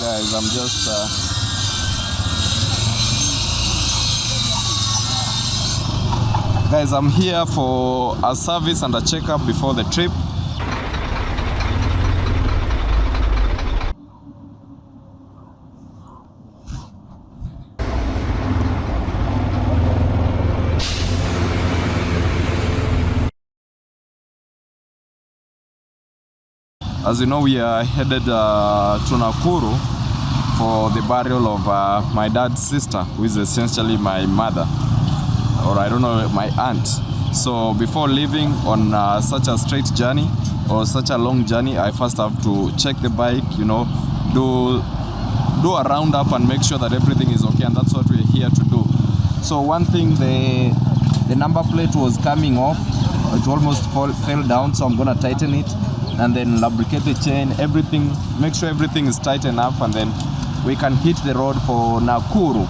guys, I'm just guys, I'm here for a service and a checkup before the trip. As you know, we are headed to Nakuru for the burial of my dad's sister, who is essentially my mother, or I don't know, my aunt. So before leaving on such a straight journey or such a long journey, I first have to check the bike, you know, do a roundup and make sure that everything is okay, and that's what we're here to do. So one thing, the number plate was coming off. It almost fell down, so I'm gonna tighten it and then lubricate the chain, everything, make sure everything is tight enough, and then we can hit the road for Nakuru.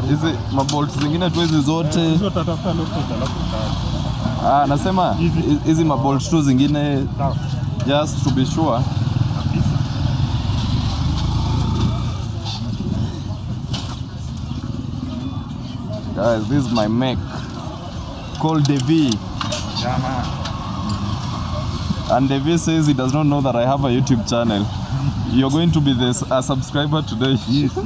Hizi mabolt zingine tu hizi zote. Nasema hizi mabolt tu zingine, just to be sure. Guys, this is my mech called Devi. And Devi says he does not know that I have a YouTube channel. You're going to be a subscriber today. Yes.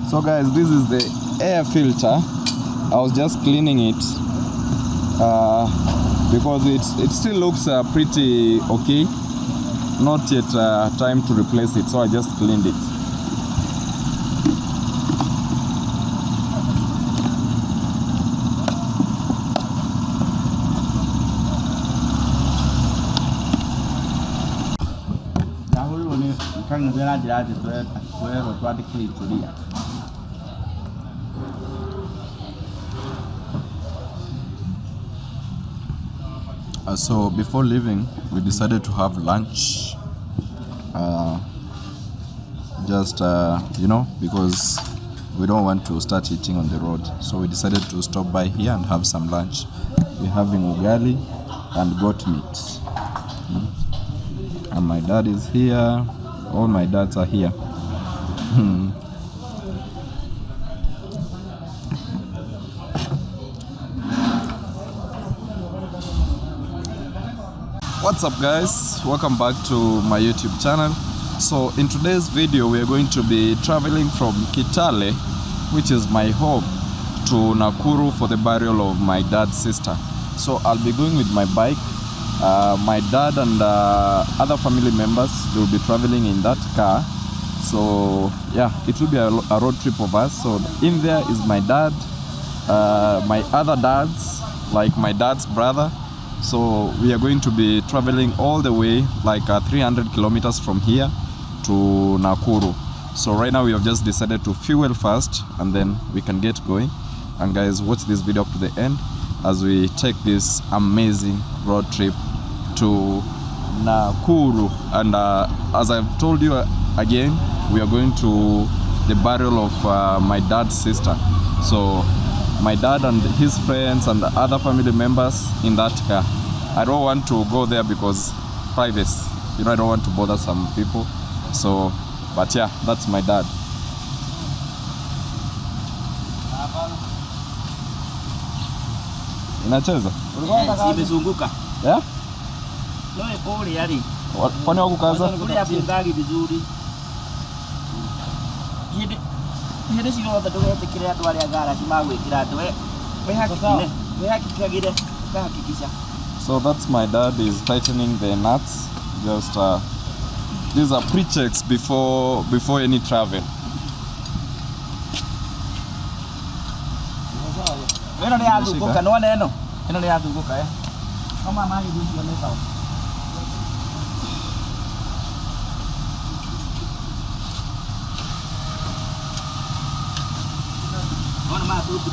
So guys, this is the air filter. I was just cleaning it because it still looks pretty okay. Not yet time to replace it, so I just cleaned it. So before leaving, we decided to have lunch, you know, because we don't want to start eating on the road. So we decided to stop by here and have some lunch. We're having ugali and goat meat. And my dad is here. All my dads are here. What's up guys, welcome back to my YouTube channel. So in today's video we are going to be traveling from Kitale, which is my home, to Nakuru for the burial of my dad's sister. So I'll be going with my bike. My dad and other family members will be traveling in that car. So yeah, it will be a road trip of us. So in there is my dad, my other dads, like my dad's brother. So we are going to be traveling all the way, like 300 kilometers from here to Nakuru. So right now we have just decided to fuel first and then we can get going. And guys, watch this video up to the end as we take this amazing road trip to Nakuru. And as I've told you again, we are going to the burial of my dad's sister. So my dad and his friends and other family members in that car. I don't want to go there because privacy, you know, I don't want to bother some people. So, but yeah, that's my dad. Inacheza? Imezunguka. Yeah? Noe pole yali. Kwani wakukaza? Kule afungali vizuri. Hede ciothe ndũgetikĩre andũ arĩa ngaraji magwĩkĩra andũ wehakikagĩre ukahakikisha. So that's my dad is tightening the nuts. Just these are pre-checks before any travel. Eno nĩ yathungũka nona eno nĩ yathungũka Kama mali ndio ndio sawa. Ona ma tu tu.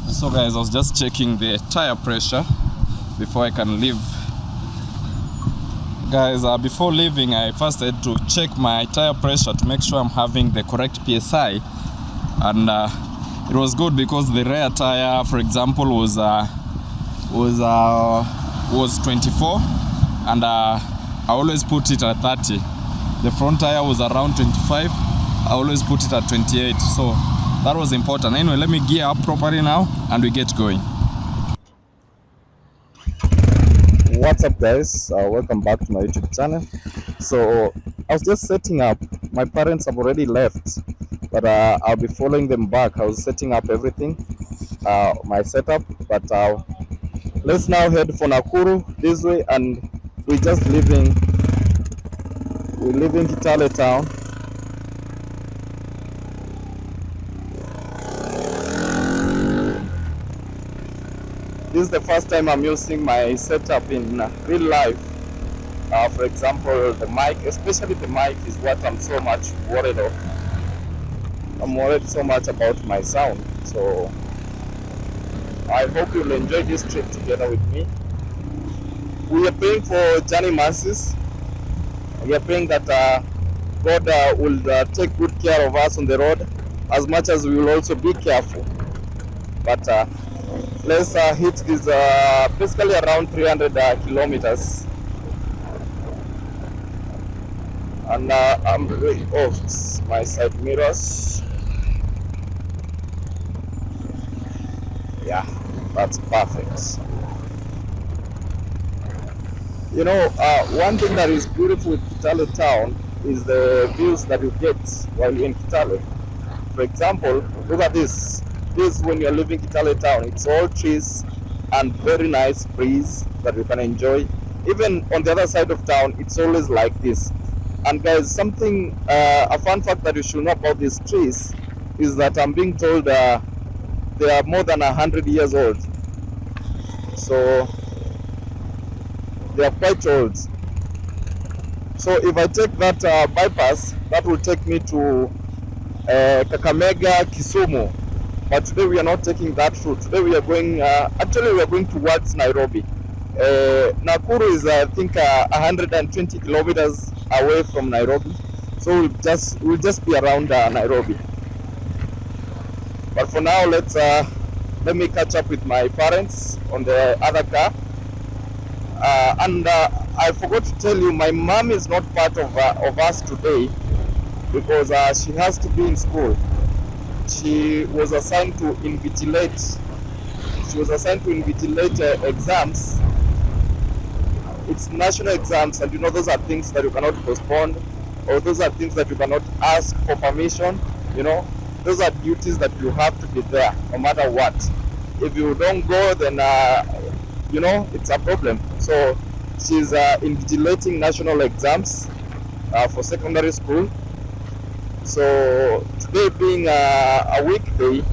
So guys, I was just checking the tire pressure before I can leave. Guys, before leaving, I first had to check my tire pressure to make sure I'm having the correct PSI, and it was good because the rear tire, for example, was 24, and I always put it at 30. The front tire was around 25. I always put it at 28. So that was important. Anyway, let me gear up properly now and we get going. What's up guys, welcome back to my YouTube channel. So I was just setting up. My parents have already left, but I'll be following them back. I was setting up everything, my setup, but let's now head for Nakuru this way, and we're leaving Kitale town. This is the first time I'm using my setup in real life. For example, the mic, especially the mic, is what I'm so much worried of. I'm worried so much about my sound. So I hope you'll enjoy this trip together with me. We are praying for journey mercies. We are praying that God will take good care of us on the road, as much as we will also be careful. But let's hit this basically around 300 kilometers. And I'm really off my side mirrors. Yeah, that's perfect. You know, one thing that is beautiful with Kitale town is the views that you get while you're in Kitale. For example, look at this. This, when you're living Kitale town, it's all trees and very nice breeze that you can enjoy. Even on the other side of town, it's always like this. And guys, something, a fun fact that you should know about these trees is that I'm being told they are more than 100 years old. So they are quite old. So if I take that bypass, that will take me to Kakamega, Kisumu. But today we are not taking that route. Today we are going, actually we are going towards Nairobi. Nakuru is, I think, 120 kilometers away from Nairobi. So we'll just be around Nairobi. But for now, let me catch up with my parents on the other car. And I forgot to tell you, my mom is not part of us today because she has to be in school. She was assigned to invigilate. Exams. It's national exams, and you know those are things that you cannot postpone, or those are things that you cannot ask for permission. You know, those are duties that you have to be there no matter what. If you don't go, then you know it's a problem. So she's invigilating national exams for secondary school. So today being a weekday,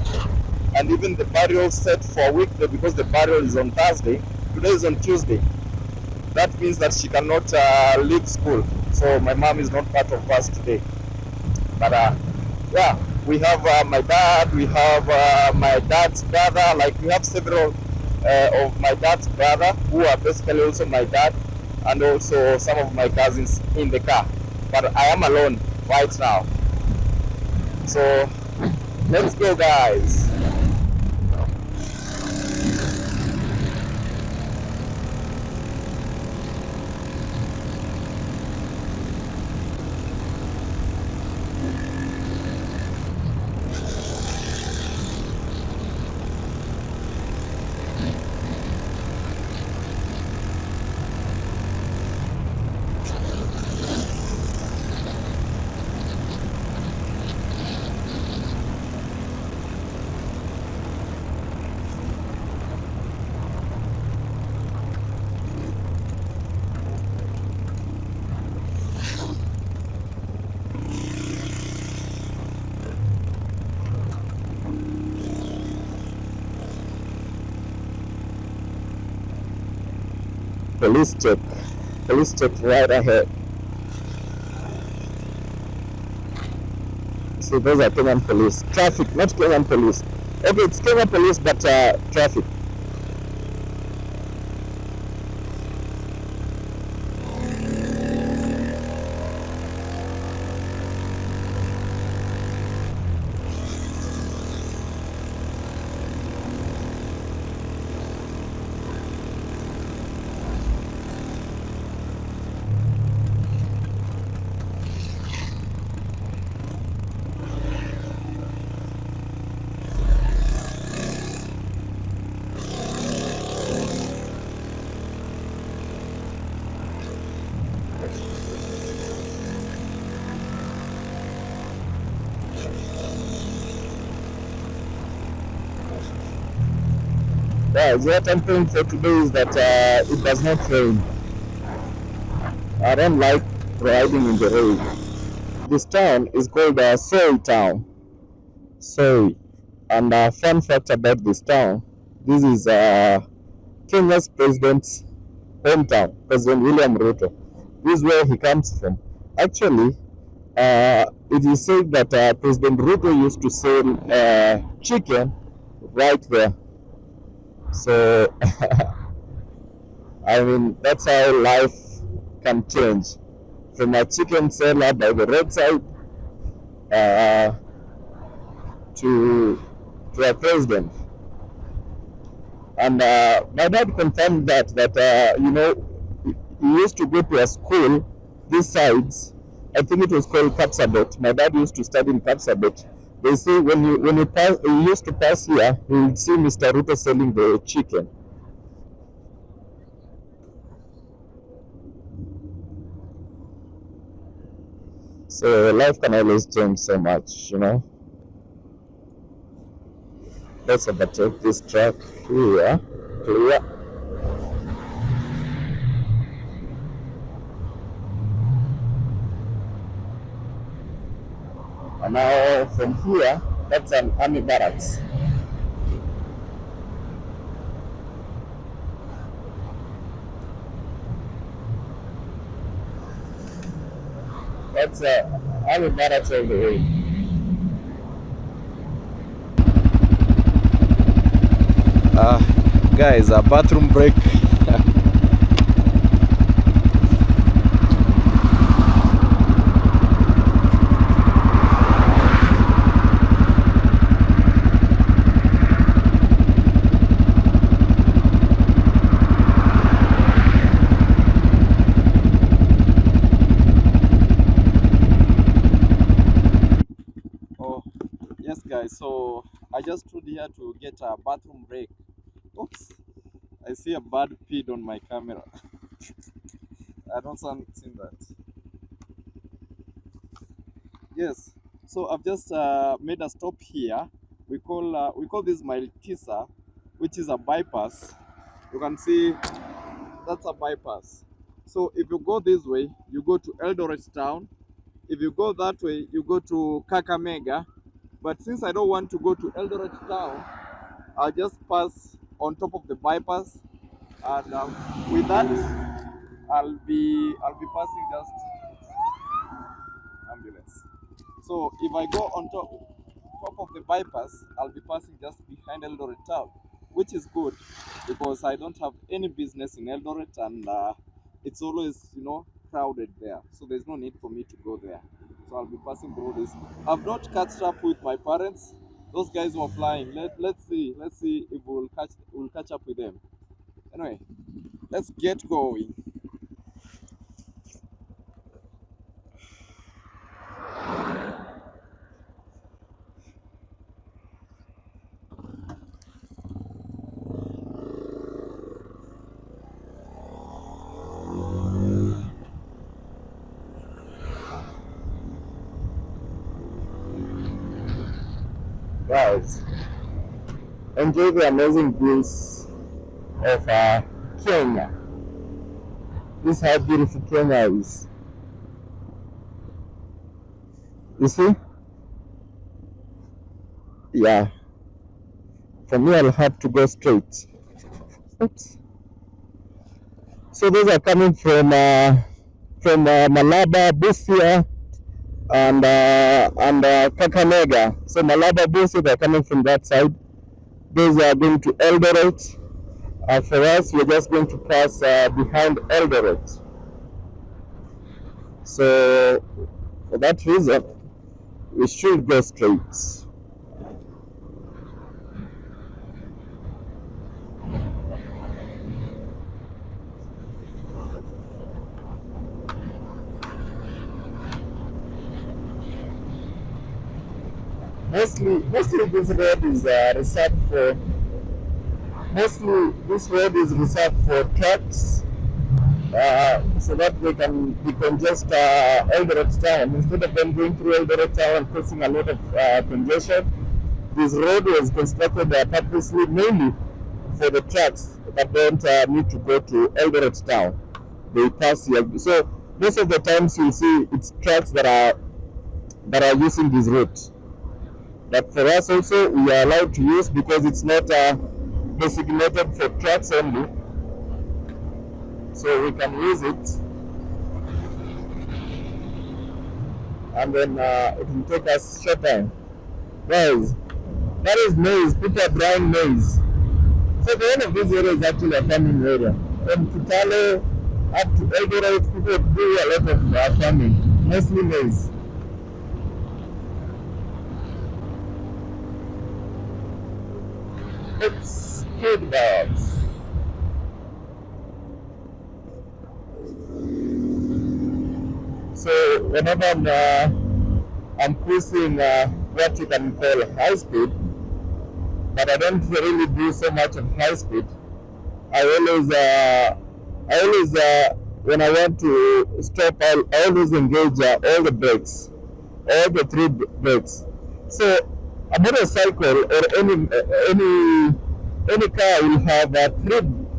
and even the burial set for a weekday because the burial is on Thursday, today is on Tuesday. That means that she cannot leave school. So my mom is not part of us today. But yeah, we have my dad, we have my dad's brother, like we have several of my dad's brother who are basically also my dad, and also some of my cousins in the car. But I am alone right now. So Let's go, guys. Police check. Police check right ahead. So those are Kenyan police. Traffic, not Kenyan police. Okay, it's Kenyan police, but traffic. Yeah, what I'm praying for today is that it does not rain. I don't like riding in the rain. This town is called Soy Town. Soy. And fun fact about this town, this is Kenya's president's hometown, President William Ruto. This is where he comes from. Actually, it is said that President Ruto used to sell chicken right there. So, I mean, that's how life can change. From a chicken seller by the roadside uh, to a president. And my dad confirmed that you know, he used to go to a school this sides. I think it was called Kapsabet. My dad used to study in Kapsabet. They say when he used to pass here, he would see Mr. Ruto selling the chicken. So life can always change so much, you know. Let's overtake this truck here. Clear. And now from here, that's an army barracks. That's army barracks all the way. Guys, a bathroom break. Yes, guys, so I just stood here to get a bathroom break. Oops, I see a bird peed on my camera. I don't seen that. Yes, so I've just made a stop here. We call this Maltisa, which is a bypass. You can see that's a bypass. So if you go this way, you go to Eldoret town. If you go that way, you go to Kakamega. But since I don't want to go to Eldoret town, I'll just pass on top of the bypass, and with that, I'll be passing just ambulance. So if I go on top of the bypass, I'll be passing just behind Eldoret town, which is good because I don't have any business in Eldoret, and it's always, you know, crowded there. So there's no need for me to go there. So I'll be passing through this. I've not catched up with my parents. Those guys were flying. Let's see if we'll catch up with them. Anyway, let's get going. Guys, enjoy the amazing views of Kenya. This is how beautiful Kenya is. You see? Yeah. For me, I'll have to go straight. Oops. So those are coming from Malaba, Busia, and Kakamega. So Malaba, Busia, they're coming from that side. Those are going to Eldoret. For us, we're just going to pass behind Eldoret. So for that reason, we should go straight. Mostly this road is reserved for. Mostly this road is reserved for trucks, so that they can decongest Eldoret town instead of them going through Eldoret town and causing a lot of congestion. This road was constructed purposely, mainly for the trucks that don't need to go to Eldoret town. They pass here, so most of the times you'll see it's trucks that are using this route. But for us also, we are allowed to use because it's not designated for trucks only, so we can use it, and then it will take us short time. Guys, that is maize. People are drying maize. So the end of this area is actually a farming area. From Kitale up to Eldoret, people do a lot of farming, mostly maize. It's good dogs. So whenever I'm cruising what you can call high speed, but I don't really do so much of high speed. I always when I want to stop, I always engage all the brakes, all the three brakes. So a motorcycle or any car will have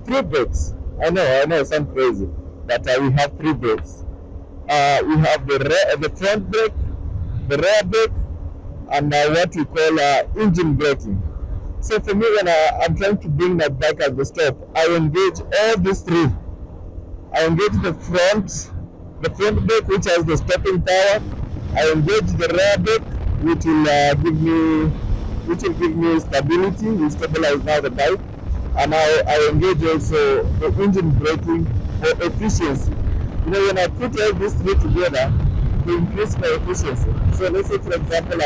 three brakes. I know it sounds crazy, but we have three brakes. We have the front brake, the rear brake, and what we call engine braking. So for me, when I'm trying to bring my bike at the stop, I engage all these three. I engage the front brake, which has the stopping power. I engage the rear brake, which will give me stability, will stabilize now the bike, and I engage also the engine braking for efficiency. You know, when I put all these three together, they increase my efficiency. So let's say, for example,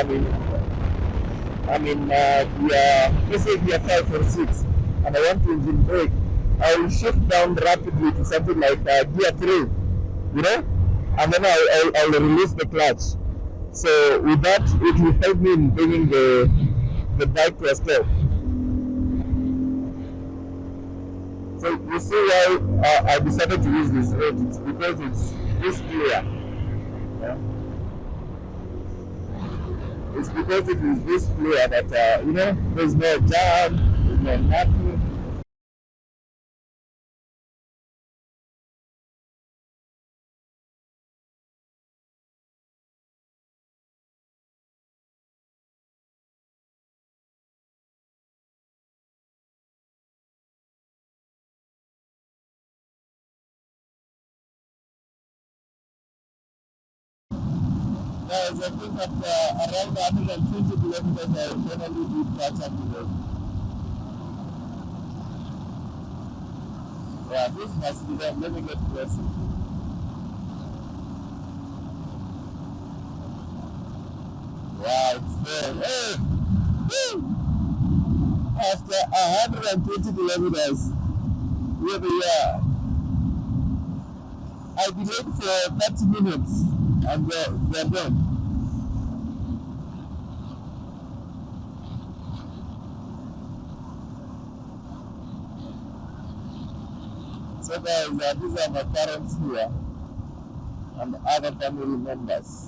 let's say gear 5 or 6, and I want to engine brake, I will shift down rapidly to something like gear 3, you know, and then I'll release the clutch. So with that, it will help me in bringing the bike to a stop. So you see why I decided to use this road. It's because it's clear. Yeah? It's because it is this clear that there's no jam, there's no nothing. Guys, I think at around 120 kilometers I generally do catch up with them. Yeah, this must be them. Let me get closer. Wow, it's there. Hey! After 120 kilometers, here we are. I delayed for 30 minutes and they're done. So guys, these are my parents here and other family members.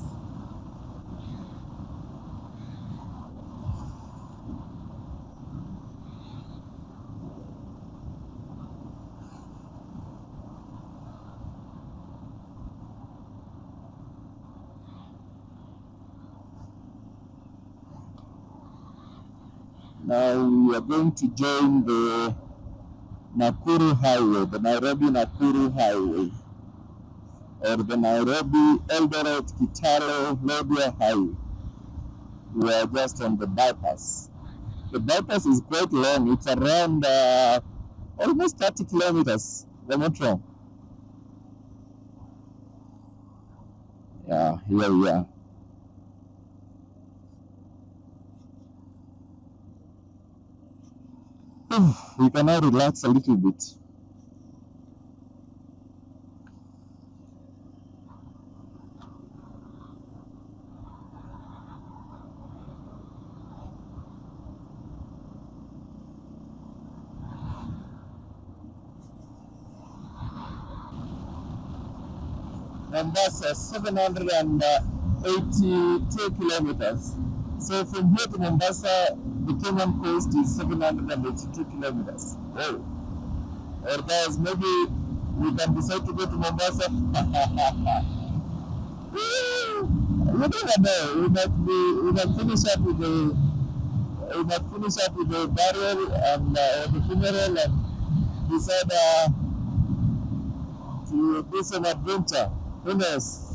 Now we are going to join the Nakuru Highway, the Nairobi Nakuru Highway, or the Nairobi Eldoret Kitale Lodwar Highway. We are just on the bypass. The bypass is quite long. It's around almost 30 kilometers. If I'm not wrong. Yeah, here we are. We can now relax a little bit. Mombasa 782 kilometers. So from here to Mombasa, the Kenyan coast is 782 kilometers. Oh. Or guys, maybe we can decide to go to Mombasa. We never know. We might finish up with the burial and the funeral and decide to do some adventure. Who knows?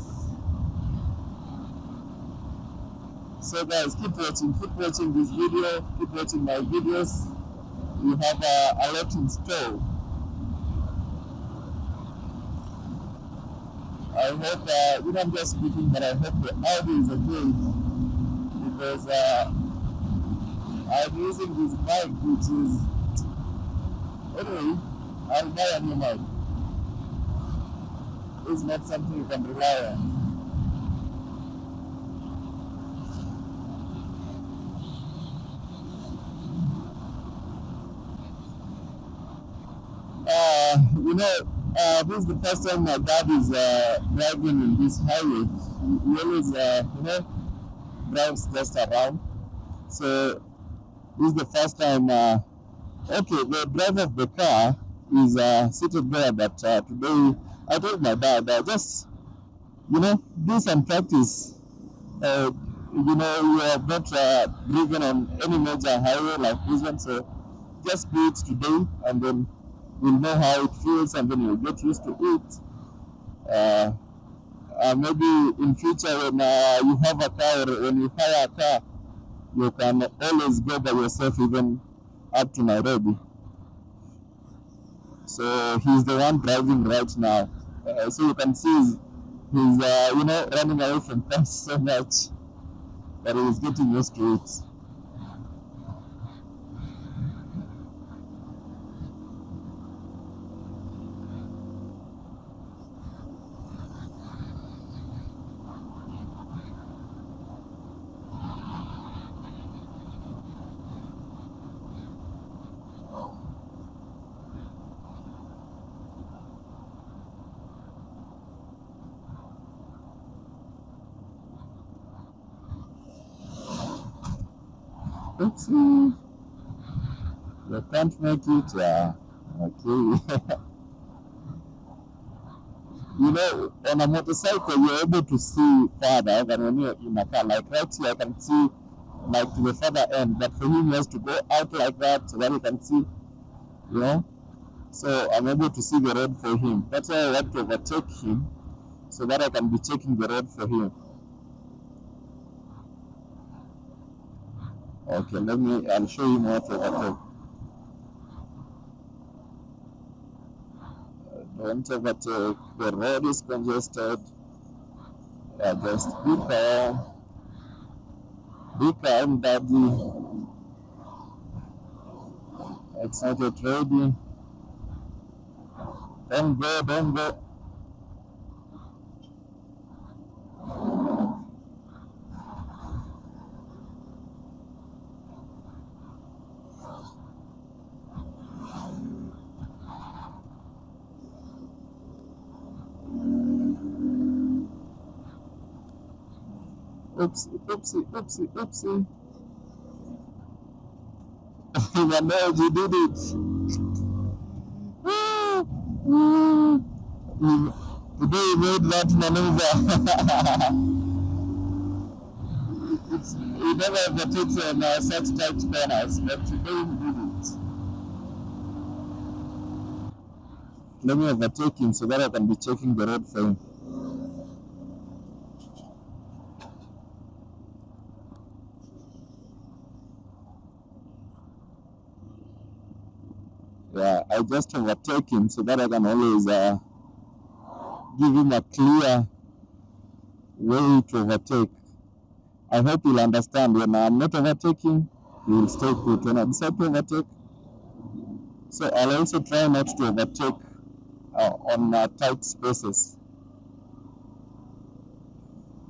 So guys, keep watching this video, keep watching my videos. We have a lot in store. I hope, I'm just speaking, but I hope the audio is okay, because I'm using this mic, which is, anyway, I'll buy a new mic. It's not something you can rely on. This is the first time my dad is driving in this highway. He always, drives just around. So this is the first time. Okay, the driver of the car is seated there, but today I told my dad, just, do some practice. You have not driven on any major highway like this one, so just do it today, and then you'll know how it feels, and then you'll get used to it. Maybe in future when you have a car, or when you hire a car, you can always go by yourself even up to Nairobi. So he's the one driving right now. So you can see he's running away from cars so much, but he's getting used to it. Oopsie. You can't make it, yeah. Okay. On a motorcycle, you're able to see farther than when you're in a car. Like right here, I can see like to the further end, but for him, he has to go out like that so that he can see, So I'm able to see the road for him. That's why I want to overtake him so that I can be checking the road for him. Okay, I'll show you more to overtake. Don't overtake, the road is congested. Just be calm, daddy. It's not yet ready. Don't go, don't go. Oopsie, oopsie, oopsie, oopsie. Emmanuel, you did it. Today you made that maneuver. You never overtakes on such tight corners, but today you did it. Let me overtake him so that I can be checking the road for him. Yeah, I just overtake him so that I can always give him a clear way to overtake. I hope he'll understand when I'm not overtaking, he will stay put. When I decide to overtake, so I'll also try not to overtake on tight spaces.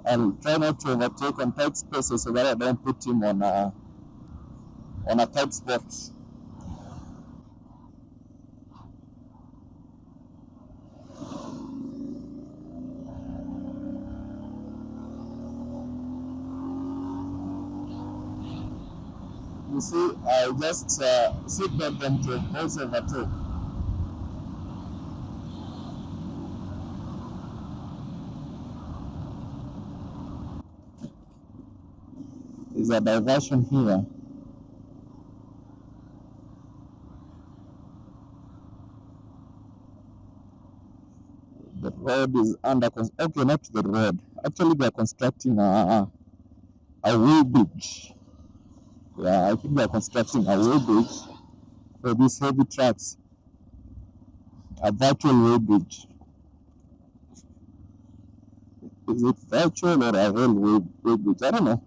I'll try not to overtake on tight spaces so that I don't put him on a tight spot. You see, I just signaled them to also overtake. There's a diversion here. The road is under construction. Okay, not the road. Actually, they're constructing a way bridge. Yeah, I think they're constructing a way bridge for these heavy trucks. A virtual way bridge. Is it virtual or a real way bridge? I don't know.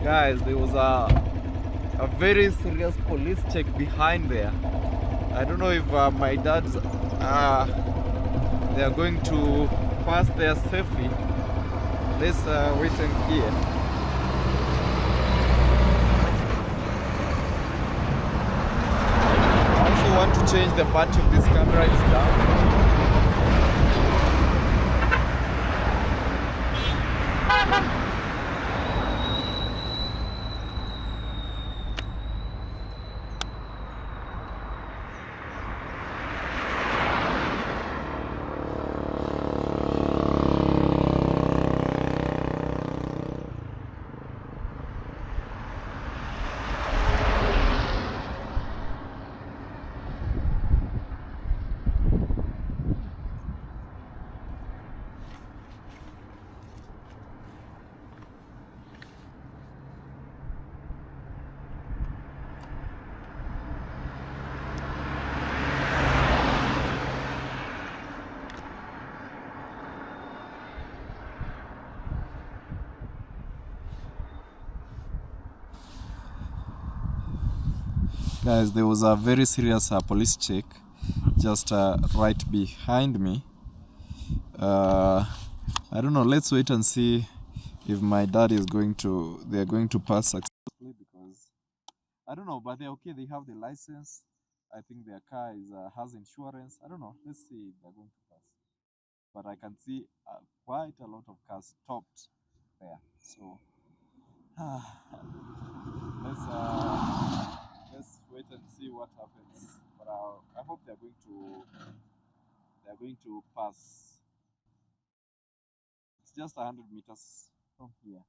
Guys, there was a very serious police check behind there. I don't know if my dads they are going to pass there safely. Let's wait and hear. I also want to change the battery of this camera. It's down. Guys, there was a very serious police check just right behind me. I don't know, let's wait and see if my dad is going to, they are going to pass successfully, because I don't know, but they're okay, they have the license. I think their car is has insurance. I don't know, let's see if they're going to pass. But I can see quite a lot of cars stopped there. So let's wait and see what happens. But I hope they're going to pass. It's just 100 meters from here.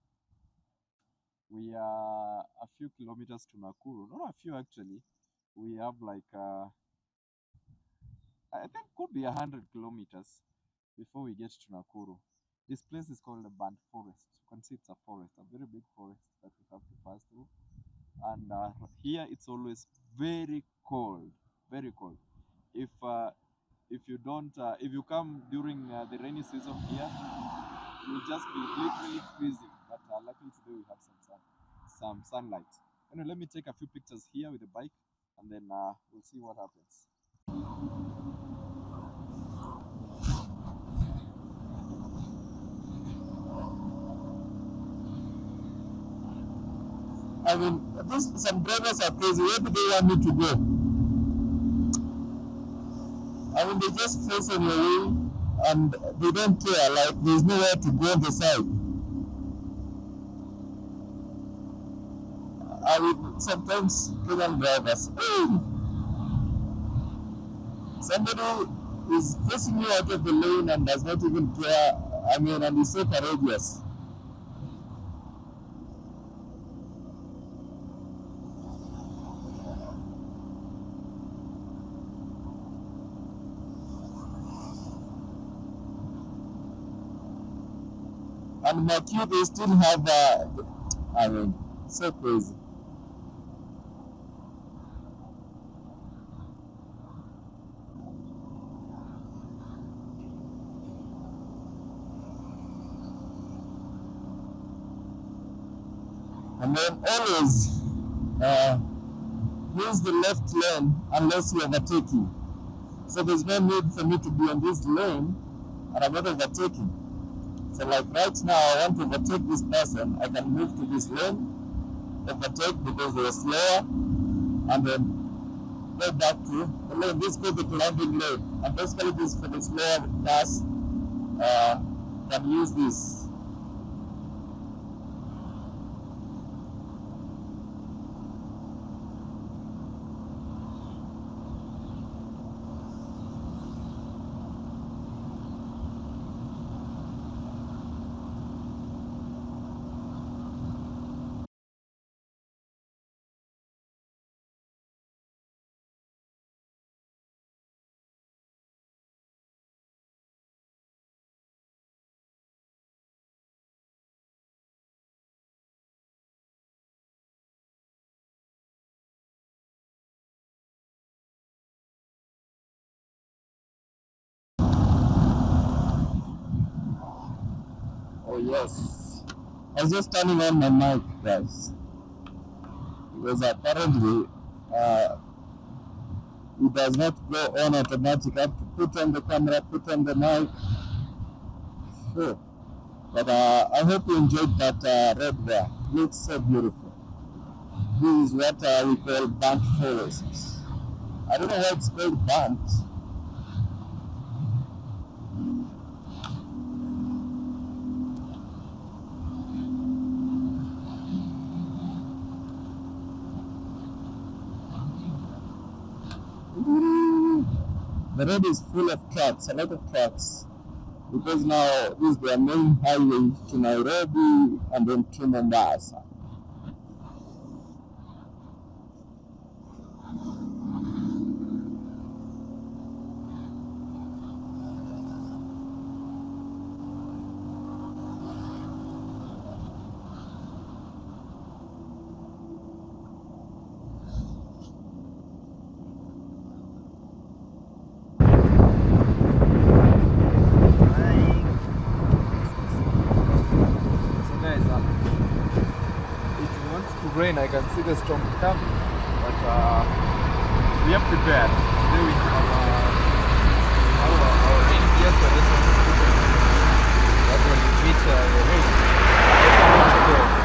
We are a few kilometers to Nakuru. Not a few actually. We have like I think could be 100 kilometers before we get to Nakuru. This place is called the Band Forest. You can see it's a forest, a very big forest that we have to pass through. And here it's always very cold, very cold. If you don't, if you come during the rainy season here, you'll just be literally freezing. But luckily today we have some sunlight. Anyway, let me take a few pictures here with the bike, and then we'll see what happens. I mean, some drivers are crazy. Where do they want me to go? I mean, they just face on your way and they don't care. Like, there's nowhere to go on the side. I mean, sometimes Kenyan drivers, somebody is facing you out of the lane and does not even care. I mean, and is so courageous. And Nakuru, they still have, I mean, so crazy. And then always use the left lane unless you're overtaking. So there's no need for me to be on this lane and I'm not overtaking. So like right now, I want to overtake this person. I can move to this lane, overtake because they are slower, and then go back to the lane. This is the climbing lane. And basically this for the slower cars can use this. Oh yes. I was just turning on my mic, guys. Because apparently it does not go on automatic. I have to put on the camera, put on the mic. Sure. But I hope you enjoyed that red there. Looks so beautiful. This is what we call burnt forest. I don't know why it's called burnt. The road is full of trucks, a lot of trucks. Because now this is their main highway to Nairobi and then to Mombasa. Rain, I can see the storm coming, but we are prepared. Today we have our NPS lesson that will meet the race. Let's go.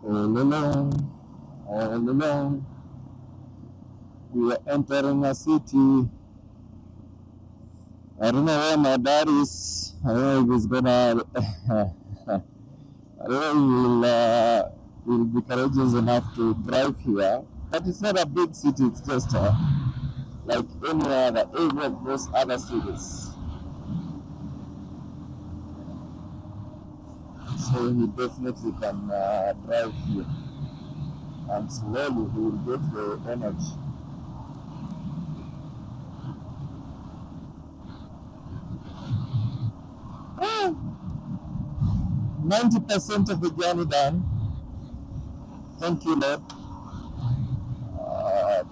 all along. We are entering a city. I don't know where my dad is. I don't know if he's gonna. I don't know if he'll be courageous enough to drive here. But it's not a big city. It's just like any other area of those other cities. So he definitely can drive here, and slowly he will get the energy. Ah, 90% of the journey done. Thank you, Lord.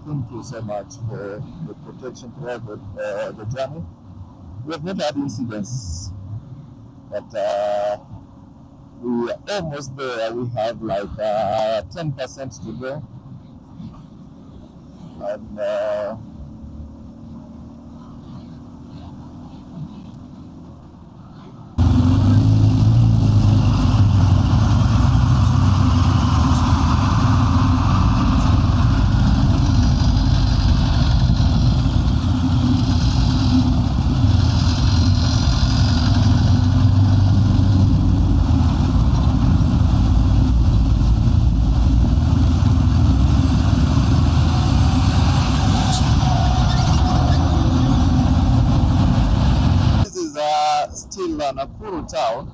Thank you so much for the protection throughout the journey. We have not had incidents, but we are almost there. We have like 10% to go, and still Nakuru town,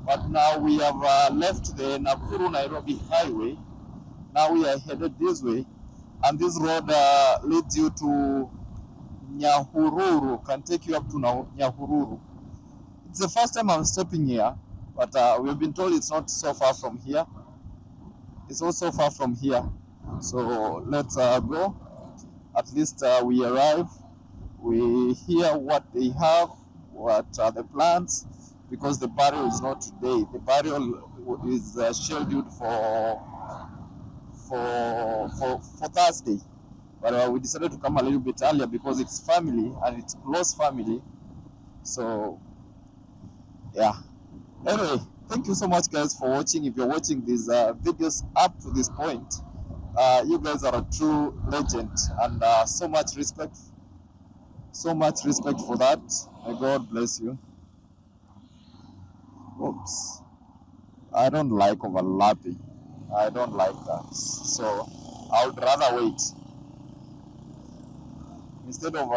but now we have left the Nakuru-Nairobi highway. Now we are headed this way, and this road leads you to Nyahururu, can take you up to Nyahururu. It's the first time I'm stepping here, but we've been told it's not so far from here. It's not so far from here. So let's go. At least we arrive, we hear what they have, what are the plans, because the burial is not today. The burial is scheduled for Thursday, but we decided to come a little bit earlier because it's family and it's close family. So yeah, anyway, thank you so much guys for watching. If you're watching these videos up to this point, you guys are a true legend, and so much respect for that. May God bless you. Oops, I don't like overlapping. I don't like that. So I would rather wait. Instead of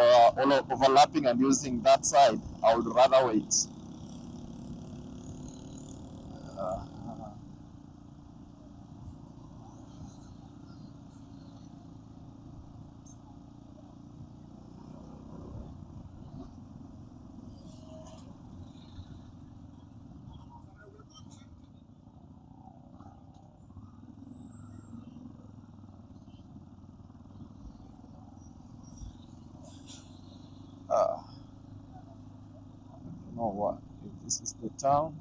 overlapping and using that side, I would rather wait. I don't know what, if this is the town.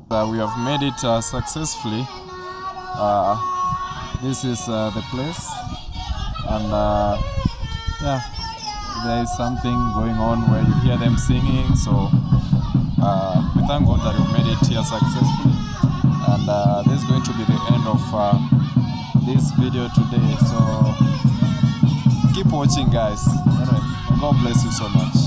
We have made it successfully. This is the place, and yeah, there is something going on where you hear them singing. So we thank God that we've made it here successfully, and this is going to be the end of this video today. So keep watching guys. Anyway, God bless you so much.